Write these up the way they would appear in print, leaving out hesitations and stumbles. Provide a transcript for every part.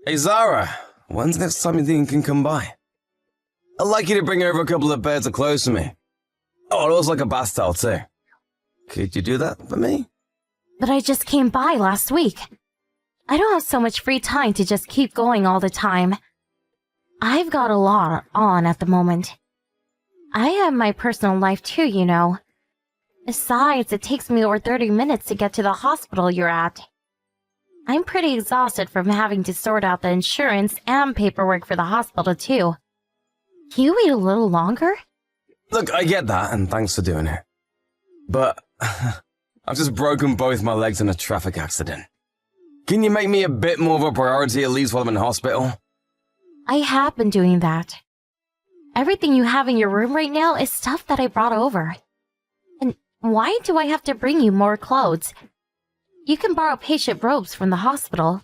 Hey Zara, when's the next time you think you can come by? I'd like you to bring over a couple of pairs of clothes for me. Oh, I'd also like a bath towel too. Could you do that for me? But I just came by last week. I don't have so much free time to just keep going all the time. I've got a lot on at the moment. I have my personal life too, you know. Besides, it takes me over 30 minutes to get to the hospital you're at. I'm pretty exhausted from having to sort out the insurance and paperwork for the hospital too. Can you wait a little longer? Look, I get that, and thanks for doing it. But I've just broken both my legs in a traffic accident. Can you make me a bit more of a priority at least while I'm in hospital? I have been doing that. Everything you have in your room right now is stuff that I brought over. And why do I have to bring you more clothes? You can borrow patient robes from the hospital.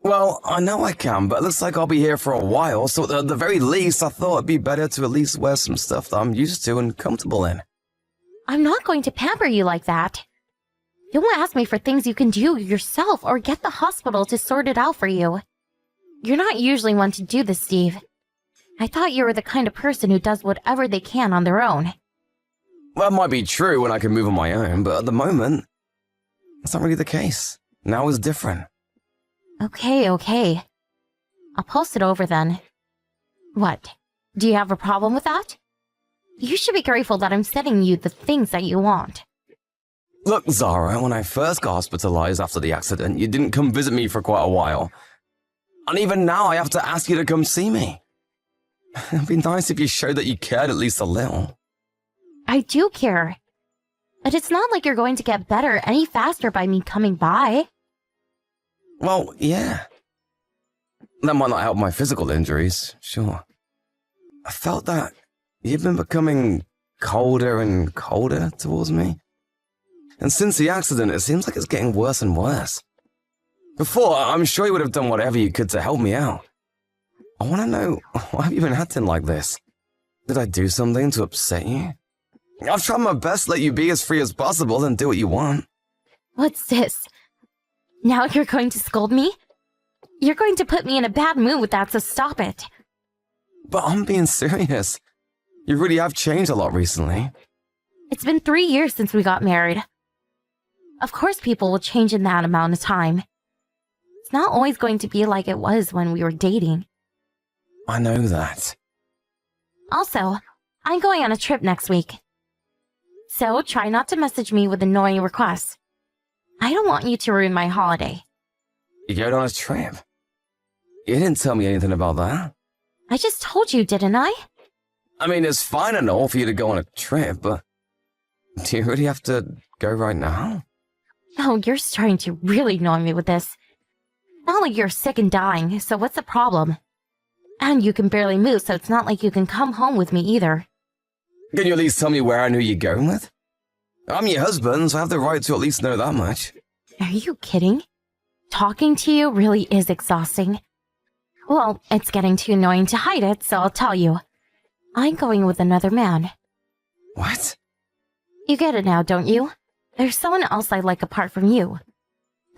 Well, I know I can, but it looks like I'll be here for a while, so at the very least, I thought it'd be better to at least wear some stuff that I'm used to and comfortable in. I'm not going to pamper you like that. Don't ask me for things you can do yourself or get the hospital to sort it out for you. You're not usually one to do this, Steve. I thought you were the kind of person who does whatever they can on their own. Well, that might be true when I can move on my own, but at the moment, that's not really the case. Now is different. Okay. I'll post it over then. What? Do you have a problem with that? You should be grateful that I'm sending you the things that you want. Look, Zara, when I first got hospitalized after the accident, you didn't come visit me for quite a while. And even now, I have to ask you to come see me. It'd be nice if you showed that you cared at least a little. I do care. But it's not like you're going to get better any faster by me coming by. Well, yeah. That might not help my physical injuries, sure. I felt that you've been becoming colder and colder towards me. And since the accident, it seems like it's getting worse and worse. Before, I'm sure you would have done whatever you could to help me out. I want to know, why have you been acting like this? Did I do something to upset you? I've tried my best to let you be as free as possible and do what you want. What's this? Now you're going to scold me? You're going to put me in a bad mood with that, so stop it. But I'm being serious. You really have changed a lot recently. It's been 3 years since we got married. Of course people will change in that amount of time. It's not always going to be like it was when we were dating. I know that. Also, I'm going on a trip next week. So try not to message me with annoying requests. I don't want you to ruin my holiday. You're going on a trip? You didn't tell me anything about that. I just told you, didn't I? I mean, it's fine and all for you to go on a trip, but do you really have to go right now? Oh, you're starting to really annoy me with this. Not like you're sick and dying, so what's the problem? And you can barely move, so it's not like you can come home with me either. Can you at least tell me where and who you're going with? I'm your husband, so I have the right to at least know that much. Are you kidding? Talking to you really is exhausting. Well, it's getting too annoying to hide it, so I'll tell you. I'm going with another man. What? You get it now, don't you? There's someone else I like apart from you.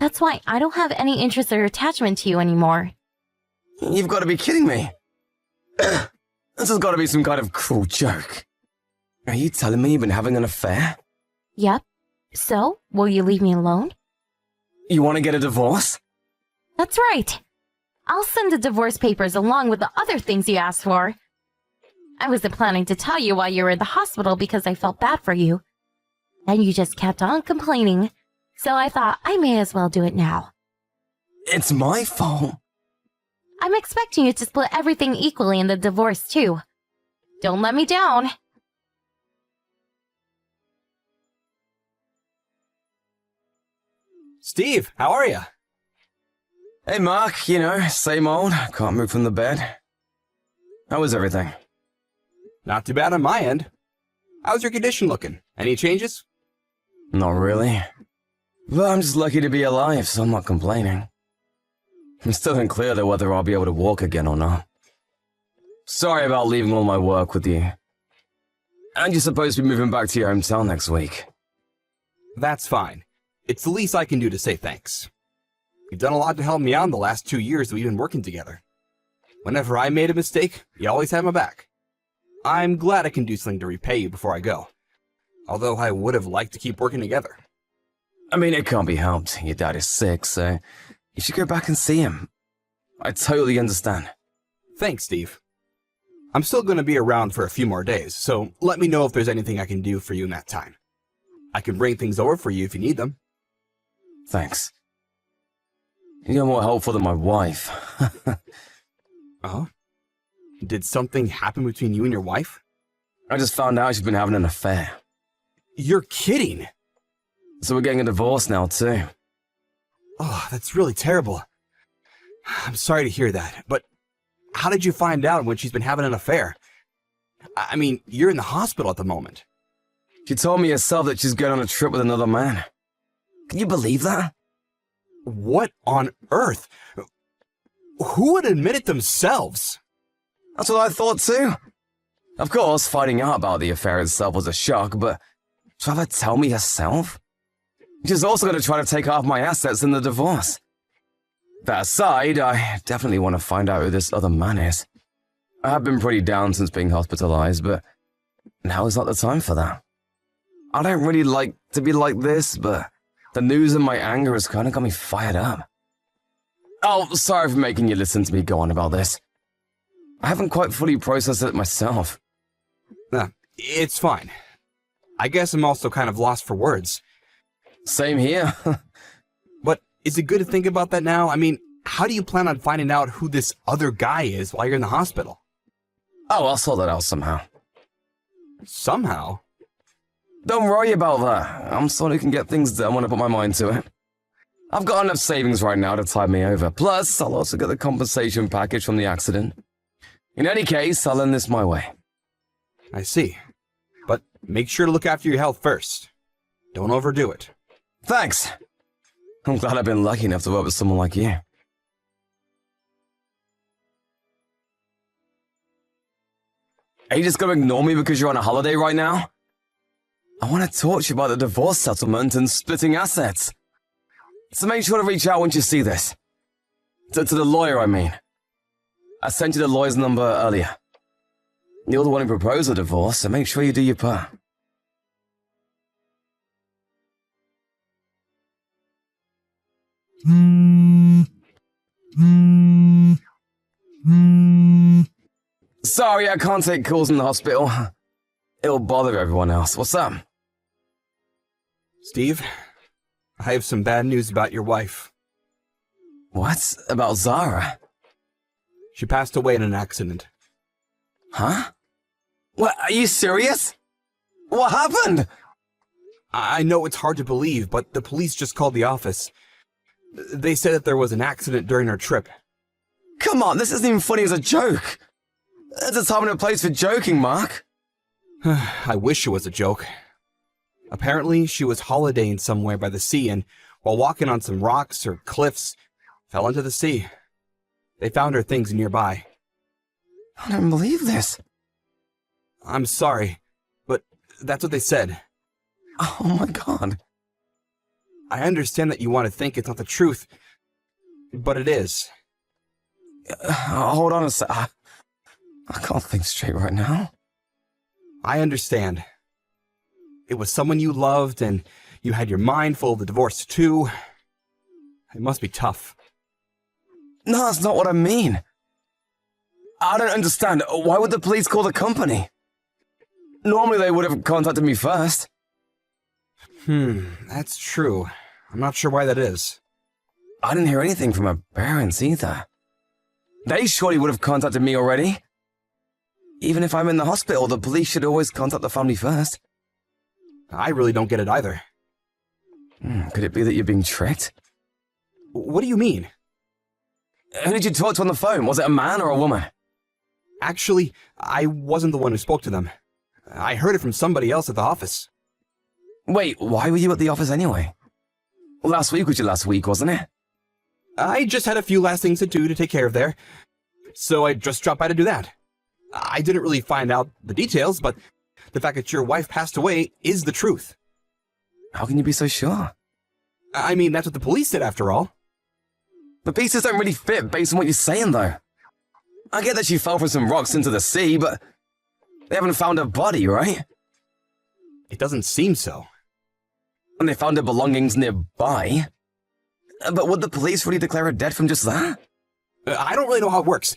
That's why I don't have any interest or attachment to you anymore. You've got to be kidding me. This has got to be some kind of cruel joke. Are you telling me you've been having an affair? Yep. So, will you leave me alone? You want to get a divorce? That's right. I'll send the divorce papers along with the other things you asked for. I wasn't planning to tell you while you were in the hospital because I felt bad for you. And you just kept on complaining, so I thought I may as well do it now. It's my fault. I'm expecting you to split everything equally in the divorce too. Don't let me down. Steve, how are you? Hey, Mark, same old. Can't move from the bed. How is everything? Not too bad on my end. How's your condition looking? Any changes? Not really. But I'm just lucky to be alive, so I'm not complaining. It's still unclear though whether I'll be able to walk again or not. Sorry about leaving all my work with you. And you're supposed to be moving back to your hometown next week. That's fine. It's the least I can do to say thanks. You've done a lot to help me out in the last 2 years that we've been working together. Whenever I made a mistake, you always had my back. I'm glad I can do something to repay you before I go. Although I would have liked to keep working together. I mean, it can't be helped. Your dad is sick, so you should go back and see him. I totally understand. Thanks, Steve. I'm still going to be around for a few more days, so let me know if there's anything I can do for you in that time. I can bring things over for you if you need them. Thanks. You're more helpful than my wife. Oh? Did something happen between you and your wife? I just found out she's been having an affair. You're kidding! So we're getting a divorce now, too. Oh, that's really terrible. I'm sorry to hear that, but how did you find out when she's been having an affair? I mean, you're in the hospital at the moment. She told me herself that she's going on a trip with another man. Can you believe that? What on earth? Who would admit it themselves? That's what I thought too. Of course, finding out about the affair itself was a shock, but to have her tell me herself? She's also going to try to take half my assets in the divorce. That aside, I definitely want to find out who this other man is. I have been pretty down since being hospitalized, but now is not the time for that. I don't really like to be like this, but the news and my anger has kind of got me fired up. Oh, sorry for making you listen to me go on about this. I haven't quite fully processed it myself. It's fine. I guess I'm also kind of lost for words. Same here. But is it good to think about that now? I mean, how do you plan on finding out who this other guy is while you're in the hospital? Oh, I'll sort that out somehow. Somehow? Don't worry about that. I'm sure I can get things done when I put my mind to it. I've got enough savings right now to tide me over. Plus, I'll also get the compensation package from the accident. In any case, I'll end this my way. I see. But make sure to look after your health first. Don't overdo it. Thanks. I'm glad I've been lucky enough to work with someone like you. Are you just gonna ignore me because you're on a holiday right now? I want to talk to you about the divorce settlement and splitting assets. So make sure to reach out once you see this. To the lawyer, I mean. I sent you the lawyer's number earlier. You're the one who proposed the divorce, so make sure you do your part. Sorry, I can't take calls in the hospital. It'll bother everyone else. What's up? Steve, I have some bad news about your wife. What? About Zara? She passed away in an accident. Huh? What, are you serious? What happened? I know it's hard to believe, but the police just called the office. They said that there was an accident during her trip. Come on, this isn't even funny as a joke. There's a time and a place for joking, Mark. I wish it was a joke. Apparently, she was holidaying somewhere by the sea and, while walking on some rocks or cliffs, fell into the sea. They found her things nearby. I don't believe this. I'm sorry, but that's what they said. Oh my god. I understand that you want to think it's not the truth, but it is. Hold on a sec. I can't think straight right now. I understand. It was someone you loved, and you had your mind full of the divorce too. It must be tough. No, that's not what I mean. I don't understand. Why would the police call the company? Normally they would have contacted me first. That's true. I'm not sure why that is. I didn't hear anything from her parents either. They surely would have contacted me already. Even if I'm in the hospital, the police should always contact the family first. I really don't get it either. Could it be that you're being tricked? What do you mean? Who did you talk to on the phone? Was it a man or a woman? Actually, I wasn't the one who spoke to them. I heard it from somebody else at the office. Wait, why were you at the office anyway? Last week was your last week, wasn't it? I just had a few last things to do to take care of there, so I just dropped by to do that. I didn't really find out the details, but the fact that your wife passed away is the truth. How can you be so sure? I mean, that's what the police said after all. The pieces don't really fit based on what you're saying, though. I get that she fell from some rocks into the sea, but they haven't found her body, right? It doesn't seem so. And they found her belongings nearby. But would the police really declare her dead from just that? I don't really know how it works.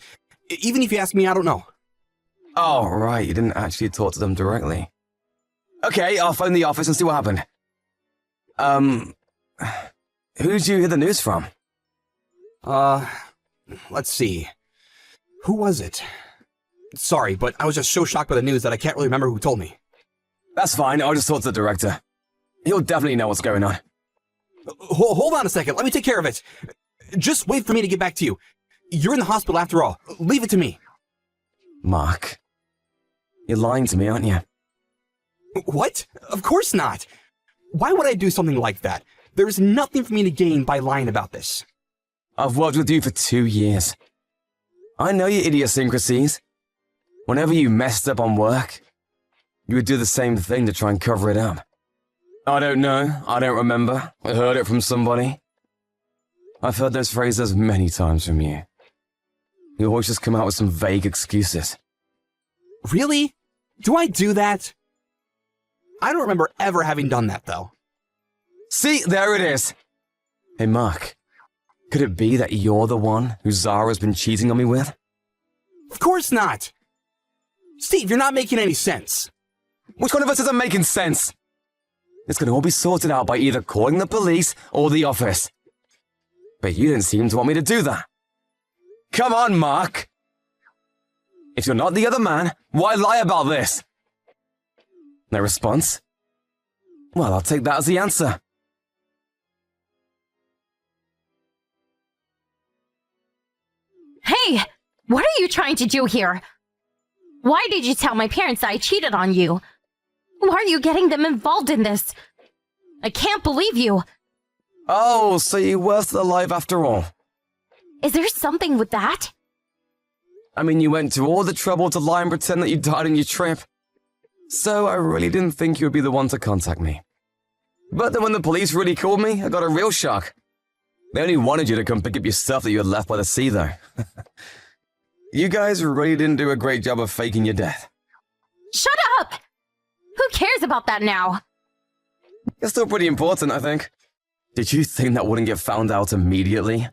Even if you ask me, I don't know. Oh, right, you didn't actually talk to them directly. Okay, I'll phone the office and see what happened. Who did you hear the news from? Let's see. Who was it? Sorry, but I was just so shocked by the news that I can't really remember who told me. That's fine, I'll just talk to the director. He'll definitely know what's going on. Hold on a second, let me take care of it. Just wait for me to get back to you. You're in the hospital after all. Leave it to me. Mark, you're lying to me, aren't you? What? Of course not. Why would I do something like that? There's nothing for me to gain by lying about this. I've worked with you for 2 years. I know your idiosyncrasies. Whenever you messed up on work, you would do the same thing to try and cover it up. I don't know, I don't remember. I heard it from somebody. I've heard those phrases many times from you. You always just come out with some vague excuses. Really? Do I do that? I don't remember ever having done that, though. See, there it is. Hey, Mark, could it be that you're the one who Zara's been cheating on me with? Of course not. Steve, you're not making any sense. Which one of us isn't making sense? It's gonna all be sorted out by either calling the police or the office. But you didn't seem to want me to do that. Come on, Mark. If you're not the other man, why lie about this? No response? Well, I'll take that as the answer. Hey! What are you trying to do here? Why did you tell my parents that I cheated on you? Why are you getting them involved in this? I can't believe you. Oh, so you were still alive after all. Is there something with that? I mean, you went to all the trouble to lie and pretend that you died on your trip. So I really didn't think you would be the one to contact me. But then when the police really called me, I got a real shock. They only wanted you to come pick up your stuff that you had left by the sea, though. You guys really didn't do a great job of faking your death. Shut up! Who cares about that now? It's still pretty important, I think. Did you think that wouldn't get found out immediately?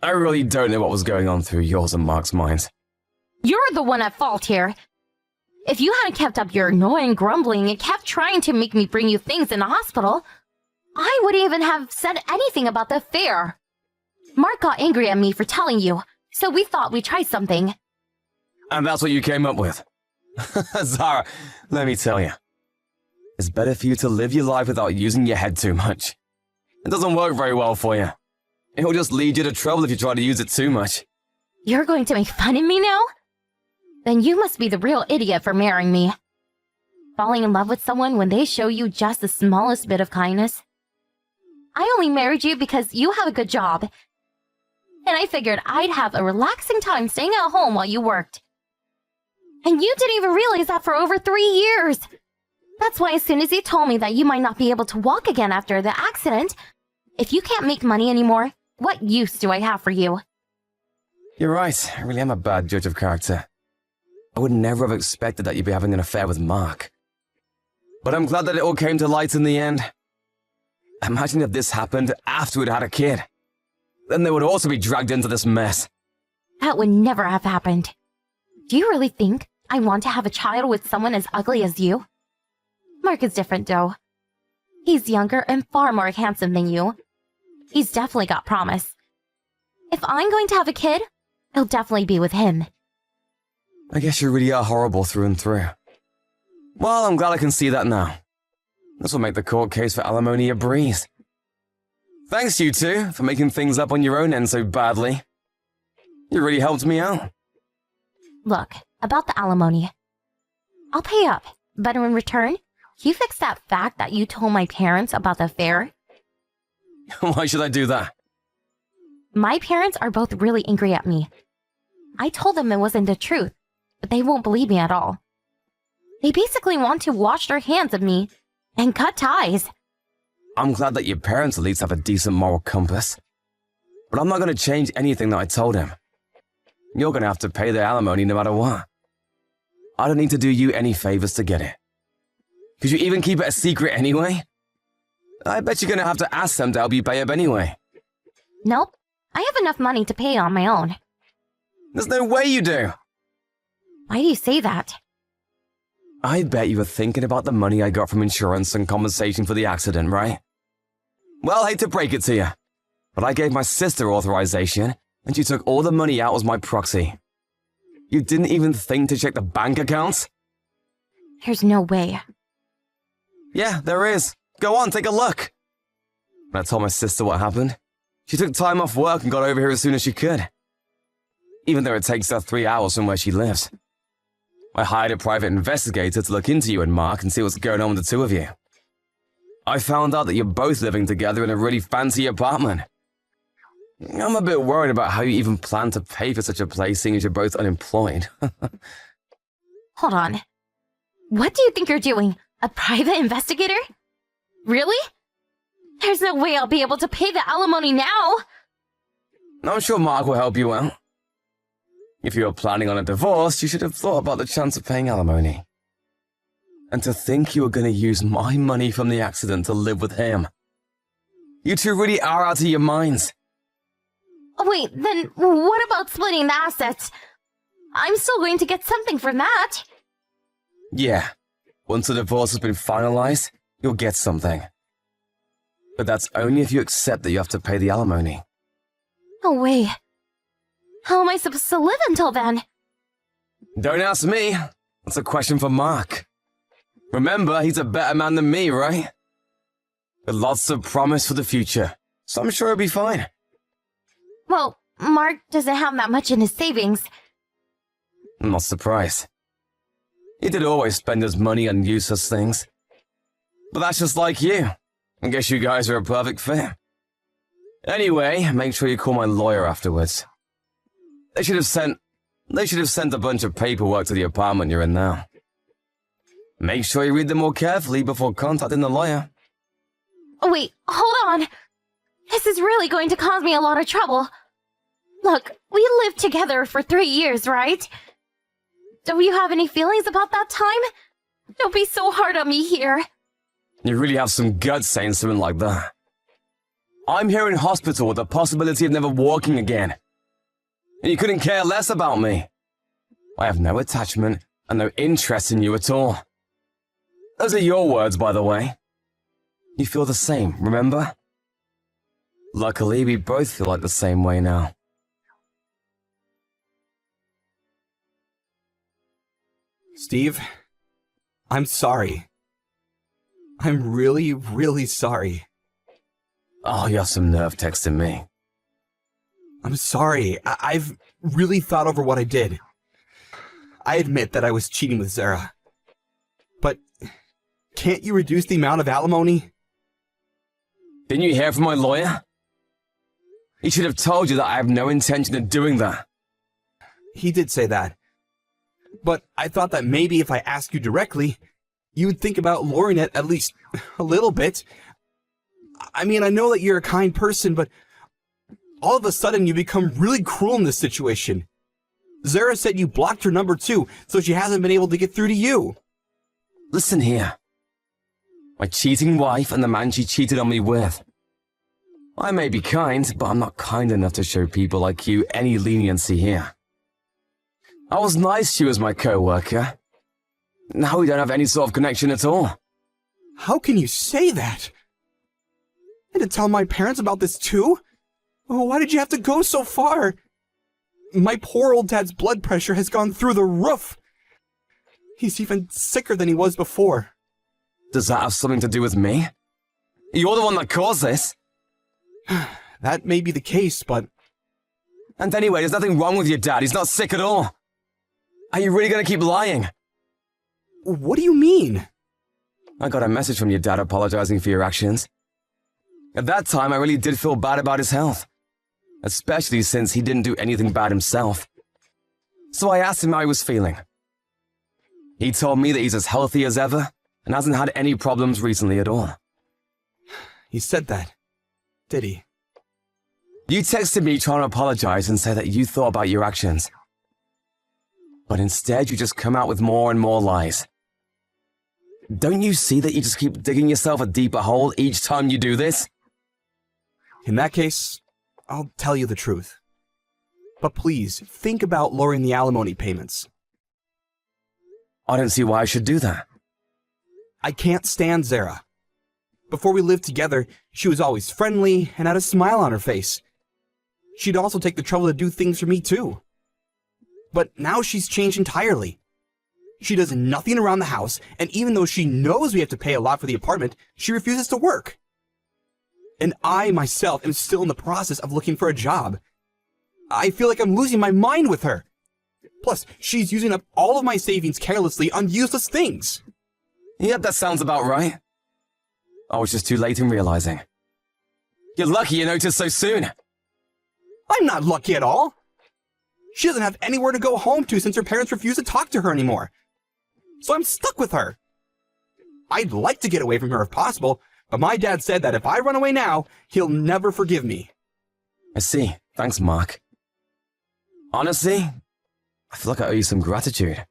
I really don't know what was going on through yours and Mark's minds. You're the one at fault here. If you hadn't kept up your annoying grumbling and kept trying to make me bring you things in the hospital, I wouldn't even have said anything about the affair. Mark got angry at me for telling you, so we thought we'd try something. And that's what you came up with? Zara, let me tell you. It's better for you to live your life without using your head too much. It doesn't work very well for you. It'll just lead you to trouble if you try to use it too much. You're going to make fun of me now? Then you must be the real idiot for marrying me. Falling in love with someone when they show you just the smallest bit of kindness. I only married you because you have a good job. And I figured I'd have a relaxing time staying at home while you worked. And you didn't even realize that for over 3 years. That's why as soon as you told me that you might not be able to walk again after the accident, if you can't make money anymore, what use do I have for you? You're right, I really am a bad judge of character. I would never have expected that you'd be having an affair with Mark. But I'm glad that it all came to light in the end. Imagine if this happened after we'd had a kid. Then they would also be dragged into this mess. That would never have happened. Do you really think I want to have a child with someone as ugly as you? Mark is different, though. He's younger and far more handsome than you. He's definitely got promise. If I'm going to have a kid, it'll definitely be with him. I guess you really are horrible through and through. Well, I'm glad I can see that now. This will make the court case for alimony a breeze. Thanks, you two, for making things up on your own end so badly. You really helped me out. Look, about the alimony. I'll pay up, but in return, you fix that fact that you told my parents about the affair. Why should I do that? My parents are both really angry at me. I told them it wasn't the truth, but they won't believe me at all. They basically want to wash their hands of me and cut ties. I'm glad that your parents at least have a decent moral compass. but I'm not going to change anything that I told him. You're going to have to pay the alimony no matter what. I don't need to do you any favors to get it. Could you even keep it a secret anyway? I bet you're going to have to ask them to help you pay up anyway. Nope. I have enough money to pay on my own. There's no way you do. Why do you say that? I bet you were thinking about the money I got from insurance and compensation for the accident, right? Well, I hate to break it to you, but I gave my sister authorization, and she took all the money out as my proxy. You didn't even think to check the bank accounts? There's no way. Yeah, there is. Go on, take a look. When I told my sister what happened, she took time off work and got over here as soon as she could. Even though it takes her 3 hours from where she lives. I hired a private investigator to look into you and Mark and see what's going on with the two of you. I found out that you're both living together in a really fancy apartment. I'm a bit worried about how you even plan to pay for such a place, seeing as you're both unemployed. Hold on. What do you think you're doing? A private investigator? Really? There's no way I'll be able to pay the alimony now. I'm sure Mark will help you out. If you were planning on a divorce, you should have thought about the chance of paying alimony. And to think you were going to use my money from the accident to live with him. You two really are out of your minds. Wait, then what about splitting the assets? I'm still going to get something from that. Yeah, once the divorce has been finalized, you'll get something. But that's only if you accept that you have to pay the alimony. No way. How am I supposed to live until then? Don't ask me. That's a question for Mark. Remember, he's a better man than me, right? With lots of promise for the future, so I'm sure he'll be fine. Well, Mark doesn't have that much in his savings. I'm not surprised. He did always spend his money on useless things. But that's just like you. I guess you guys are a perfect fit. Anyway, make sure you call my lawyer afterwards. They should have sent a bunch of paperwork to the apartment you're in now. Make sure you read them more carefully before contacting the lawyer. Wait, hold on. This is really going to cause me a lot of trouble. Look, we lived together for 3 years, right? Don't you have any feelings about that time? Don't be so hard on me here. You really have some guts saying something like that. I'm here in hospital with the possibility of never walking again. And you couldn't care less about me. I have no attachment and no interest in you at all. Those are your words, by the way. You feel the same, remember? Luckily, we both feel like the same way now. Steve, I'm sorry. I'm really, really sorry. Oh, you have some nerve texting me. I'm sorry. I've really thought over what I did. I admit that I was cheating with Zara. But can't you reduce the amount of alimony? Didn't you hear from my lawyer? He should have told you that I have no intention of doing that. He did say that. But I thought that maybe if I asked you directly, you would think about lowering it at least a little bit. I mean, I know that you're a kind person, but all of a sudden you become really cruel in this situation. Zara said you blocked her number too, so she hasn't been able to get through to you. Listen here. My cheating wife and the man she cheated on me with. I may be kind, but I'm not kind enough to show people like you any leniency here. I was nice she was my co-worker. Now we don't have any sort of connection at all. How can you say that? And to tell my parents about this too? Oh, why did you have to go so far? My poor old dad's blood pressure has gone through the roof. He's even sicker than he was before. Does that have something to do with me? You're the one that caused this. That may be the case, but... And anyway, there's nothing wrong with your dad. He's not sick at all. Are you really going to keep lying? What do you mean? I got a message from your dad apologizing for your actions. At that time, I really did feel bad about his health. Especially since he didn't do anything bad himself. So I asked him how he was feeling. He told me that he's as healthy as ever and hasn't had any problems recently at all. He said that, did he? You texted me trying to apologize and say that you thought about your actions. But instead, you just come out with more and more lies. Don't you see that you just keep digging yourself a deeper hole each time you do this? In that case, I'll tell you the truth. But please, think about lowering the alimony payments. I don't see why I should do that. I can't stand Zara. Before we lived together, she was always friendly and had a smile on her face. She'd also take the trouble to do things for me too. But now she's changed entirely. She does nothing around the house, and even though she knows we have to pay a lot for the apartment, she refuses to work. And I, myself, am still in the process of looking for a job. I feel like I'm losing my mind with her. Plus, she's using up all of my savings carelessly on useless things. Yep, that sounds about right. I was just too late in realizing. You're lucky you noticed so soon. I'm not lucky at all. She doesn't have anywhere to go home to since her parents refuse to talk to her anymore. So I'm stuck with her. I'd like to get away from her if possible, but my dad said that if I run away now, he'll never forgive me. I see. Thanks, Mark. Honestly, I feel like I owe you some gratitude.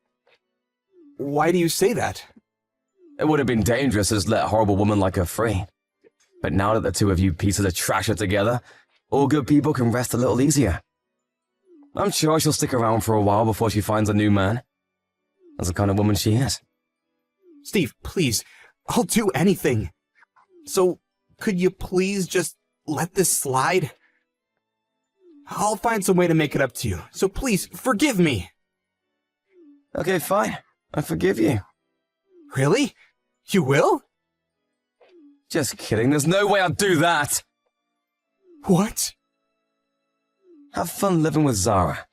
Why do you say that? It would have been dangerous to just let a horrible woman like her free. But now that the two of you pieces of trash are together, all good people can rest a little easier. I'm sure she'll stick around for a while before she finds a new man. That's the kind of woman she is. Steve, please, I'll do anything. So, could you please just let this slide? I'll find some way to make it up to you, so please, forgive me. Okay, fine. I forgive you. Really? You will? Just kidding, there's no way I'd do that! What? Have fun living with Zara.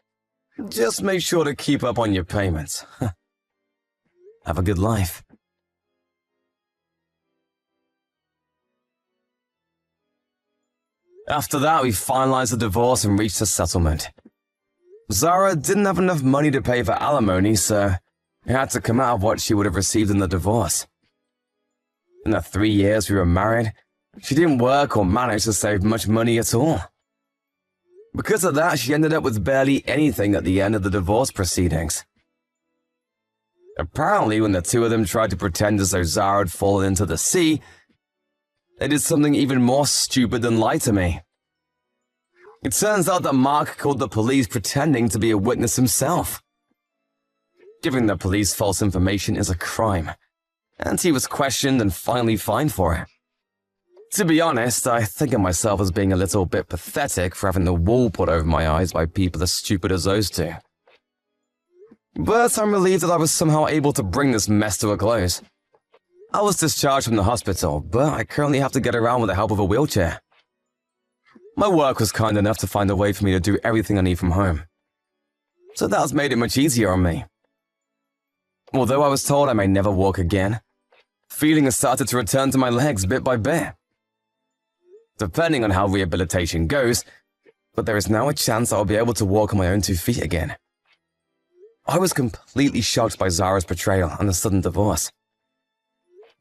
Just make sure to keep up on your payments. Have a good life. After that, we finalized the divorce and reached a settlement. Zara didn't have enough money to pay for alimony, so it had to come out of what she would have received in the divorce. In the 3 years we were married, she didn't work or manage to save much money at all. Because of that, she ended up with barely anything at the end of the divorce proceedings. Apparently, when the two of them tried to pretend as though Zara had fallen into the sea, they did something even more stupid than lie to me. It turns out that Mark called the police pretending to be a witness himself. Giving the police false information is a crime, and he was questioned and finally fined for it. To be honest, I think of myself as being a little bit pathetic for having the wool put over my eyes by people as stupid as those two. But I'm relieved that I was somehow able to bring this mess to a close. I was discharged from the hospital, but I currently have to get around with the help of a wheelchair. My work was kind enough to find a way for me to do everything I need from home. So that has made it much easier on me. Although I was told I may never walk again, feeling has started to return to my legs bit by bit. Depending on how rehabilitation goes, but there is now a chance I'll be able to walk on my own 2 feet again. I was completely shocked by Zara's betrayal and the sudden divorce.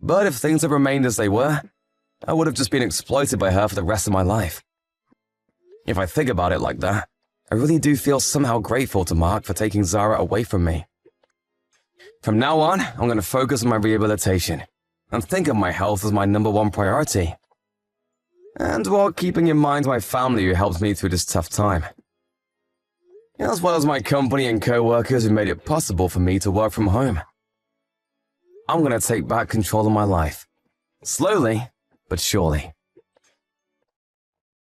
But if things had remained as they were, I would have just been exploited by her for the rest of my life. If I think about it like that, I really do feel somehow grateful to Mark for taking Zara away from me. From now on, I'm going to focus on my rehabilitation and think of my health as my #1 priority. And while keeping in mind my family who helped me through this tough time. As well as my company and co-workers who made it possible for me to work from home. I'm going to take back control of my life. Slowly, but surely.